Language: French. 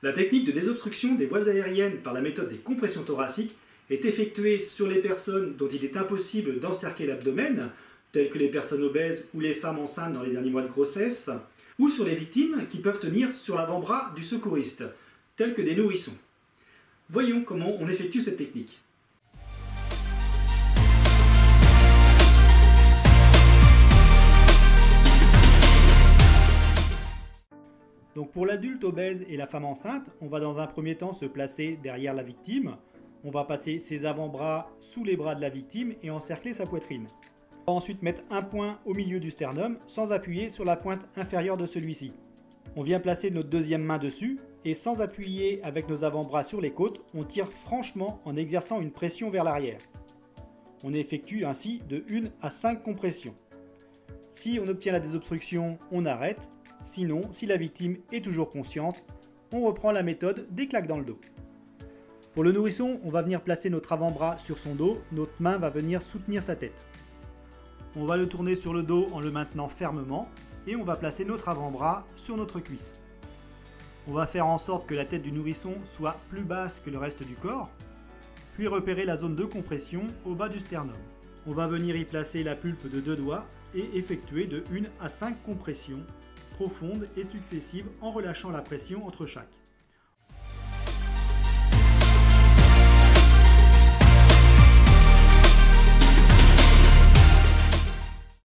La technique de désobstruction des voies aériennes par la méthode des compressions thoraciques est effectuée sur les personnes dont il est impossible d'encercler l'abdomen, telles que les personnes obèses ou les femmes enceintes dans les derniers mois de grossesse, ou sur les victimes qui peuvent tenir sur l'avant-bras du secouriste, tels que des nourrissons. Voyons comment on effectue cette technique. Donc pour l'adulte obèse et la femme enceinte, on va dans un premier temps se placer derrière la victime. On va passer ses avant-bras sous les bras de la victime et encercler sa poitrine. On va ensuite mettre un poing au milieu du sternum sans appuyer sur la pointe inférieure de celui-ci. On vient placer notre deuxième main dessus et sans appuyer avec nos avant-bras sur les côtes, on tire franchement en exerçant une pression vers l'arrière. On effectue ainsi de 1 à 5 compressions. Si on obtient la désobstruction, on arrête. Sinon, si la victime est toujours consciente, on reprend la méthode des claques dans le dos. Pour le nourrisson, on va venir placer notre avant-bras sur son dos, notre main va venir soutenir sa tête. On va le tourner sur le dos en le maintenant fermement et on va placer notre avant-bras sur notre cuisse. On va faire en sorte que la tête du nourrisson soit plus basse que le reste du corps, puis repérer la zone de compression au bas du sternum. On va venir y placer la pulpe de 2 doigts et effectuer de 1 à 5 compressions profondes et successives en relâchant la pression entre chaque.